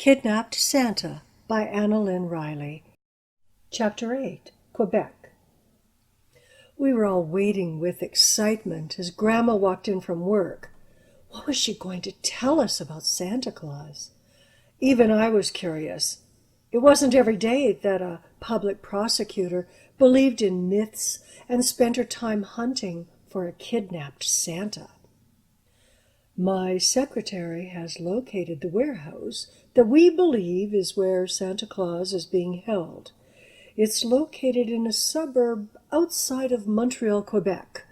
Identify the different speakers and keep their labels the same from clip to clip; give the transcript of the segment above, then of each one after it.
Speaker 1: Kidnapped Santa by Analynn Riley. Chapter 8, Quebec. We were all waiting with excitement as Grandma walked in from work. What was she going to tell us about Santa Claus? Even I was curious. It wasn't every day that a public prosecutor believed in myths and spent her time hunting for a kidnapped Santa. My secretary has located the warehouse that we believe is where Santa Claus is being held. It's located in a suburb outside of Montreal, Quebec.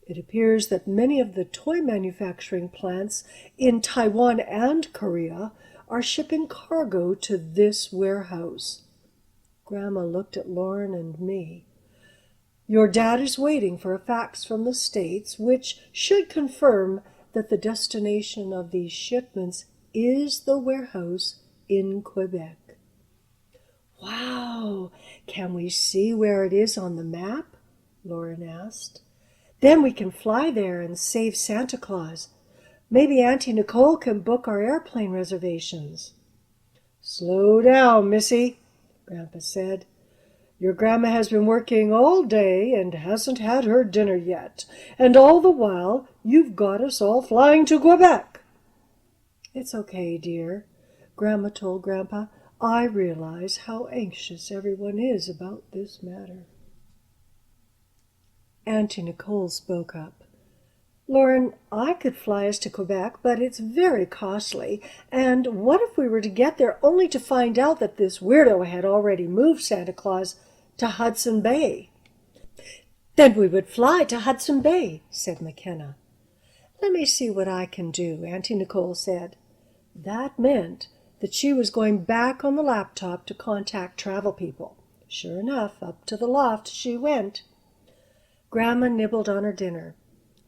Speaker 1: It appears that many of the toy manufacturing plants in Taiwan and Korea are shipping cargo to this warehouse. Grandma looked at Lauren and me. Your dad is waiting for a fax from the States, which should confirm that the destination of these shipments is the warehouse in Quebec. Wow! Can we see where it is on the map? Lauren asked. Then we can fly there and save Santa Claus. Maybe Auntie Nicole can book our airplane reservations. Slow down, Missy, Grandpa said. Your grandma has been working all day and hasn't had her dinner yet, and all the while you've got us all flying to Quebec. It's okay, dear, Grandma told Grandpa. I realize how anxious everyone is about this matter. Auntie Nicole spoke up. Lauren, I could fly us to Quebec, but it's very costly, and what if we were to get there only to find out that this weirdo had already moved Santa Claus to Hudson Bay? Then we would fly to Hudson Bay, said Makenna. Let me see what I can do, Auntie Nicole said. That meant that she was going back on the laptop to contact travel people. Sure enough, up to the loft she went. Grandma nibbled on her dinner.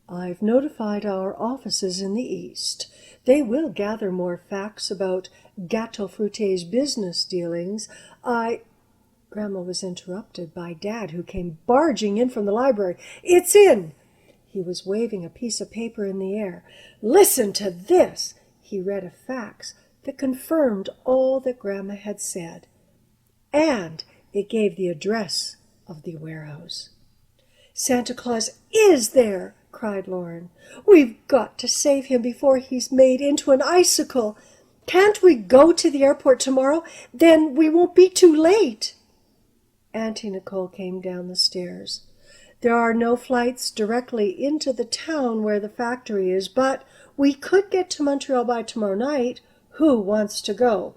Speaker 1: I've notified our offices in the East. They will gather more facts about Gâteau Fruitier's business dealings. Grandma was interrupted by Dad, who came barging in from the library. It's in! He was waving a piece of paper in the air. Listen to this! He read a fax that confirmed all that Grandma had said. And it gave the address of the warehouse. Santa Claus is there! Cried Lauren. We've got to save him before he's made into an icicle. Can't we go to the airport tomorrow? Then we won't be too late. Auntie Nicole came down the stairs. There are no flights directly into the town where the factory is, but we could get to Montreal by tomorrow night. Who wants to go?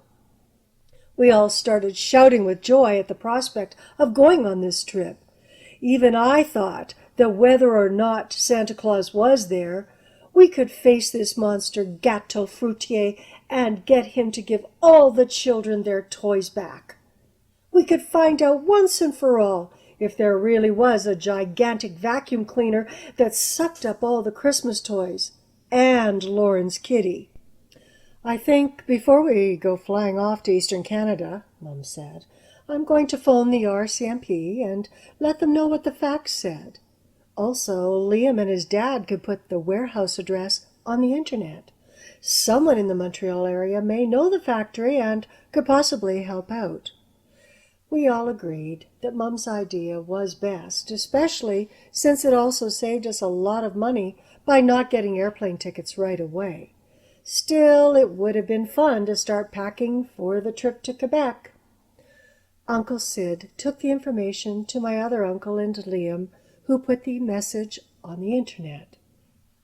Speaker 1: We all started shouting with joy at the prospect of going on this trip. Even I thought that whether or not Santa Claus was there, we could face this monster Gâteau Fruitier and get him to give all the children their toys back. We could find out once and for all if there really was a gigantic vacuum cleaner that sucked up all the Christmas toys and Lauren's kitty. I think before we go flying off to Eastern Canada, Mum said, I'm going to phone the RCMP and let them know what the fax said. Also, Liam and his dad could put the warehouse address on the internet. Someone in the Montreal area may know the factory and could possibly help out. We all agreed that Mum's idea was best, especially since it also saved us a lot of money by not getting airplane tickets right away. Still, it would have been fun to start packing for the trip to Quebec. Uncle Sid took the information to my other uncle and Liam, who put the message on the internet.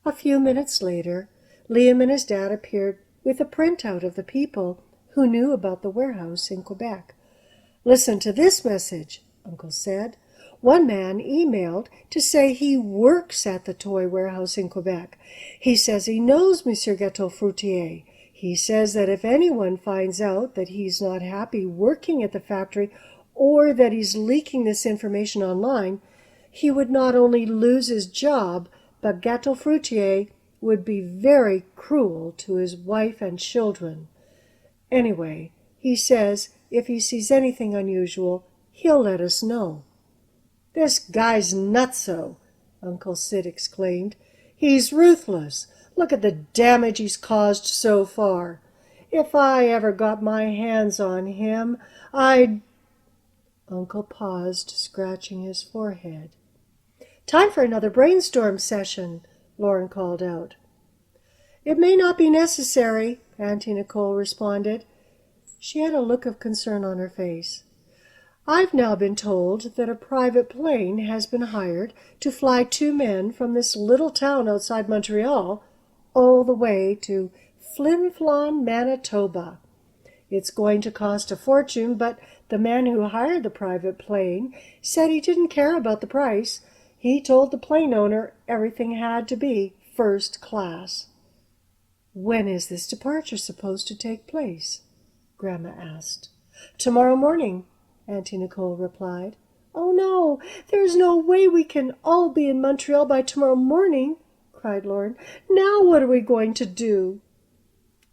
Speaker 1: A few minutes later, Liam and his dad appeared with a printout of the people who knew about the warehouse in Quebec. Listen to this message, Uncle said. One man emailed to say he works at the toy warehouse in Quebec. He says he knows Monsieur Gâteau Fruitier. He says that if anyone finds out that he's not happy working at the factory or that he's leaking this information online, he would not only lose his job, but Gâteau Fruitier would be very cruel to his wife and children. Anyway, he says if he sees anything unusual, he'll let us know. This guy's nutso, Uncle Sid exclaimed. He's ruthless. Look at the damage he's caused so far. If I ever got my hands on him, I'd—" Uncle paused, scratching his forehead. "Time for another brainstorm session," Lauren called out. "It may not be necessary," Auntie Nicole responded. She had a look of concern on her face. "I've now been told that a private plane has been hired to fly 2 men from this little town outside Montreal all the way to Flin Flon, Manitoba. It's going to cost a fortune, but the man who hired the private plane said he didn't care about the price. He told the plane owner everything had to be first class." "When is this departure supposed to take place?" Grandma asked. "Tomorrow morning," Auntie Nicole replied. "Oh no, there's no way we can all be in Montreal by tomorrow morning," cried Lauren. "Now what are we going to do?"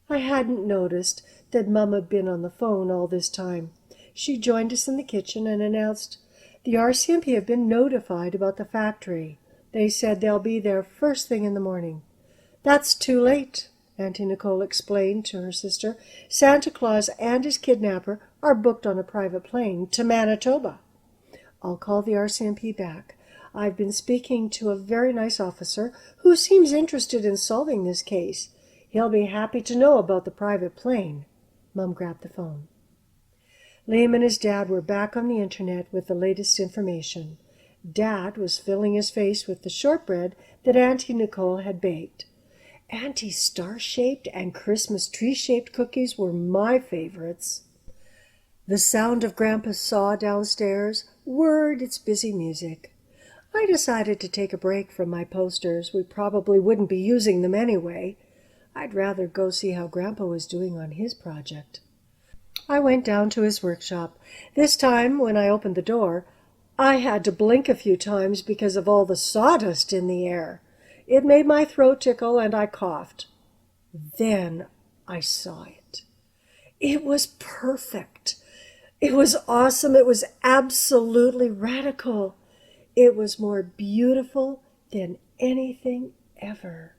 Speaker 1: I hadn't noticed that Mum had been on the phone all this time. She joined us in the kitchen and announced, "The RCMP have been notified about the factory. They said they'll be there first thing in the morning." "That's too late," Auntie Nicole explained to her sister. "Santa Claus and his kidnapper are booked on a private plane to Manitoba. I'll call the RCMP back. I've been speaking to a very nice officer who seems interested in solving this case. He'll be happy to know about the private plane." Mum grabbed the phone. Liam and his dad were back on the internet with the latest information. Dad was filling his face with the shortbread that Auntie Nicole had baked. Auntie's star-shaped and Christmas tree-shaped cookies were my favorites. The sound of Grandpa's saw downstairs whirred its busy music. I decided to take a break from my posters. We probably wouldn't be using them anyway. I'd rather go see how Grandpa was doing on his project. I went down to his workshop. This time, when I opened the door, I had to blink a few times because of all the sawdust in the air. It made my throat tickle and I coughed. Then I saw it. It was perfect. It was awesome. It was absolutely radical. It was more beautiful than anything ever.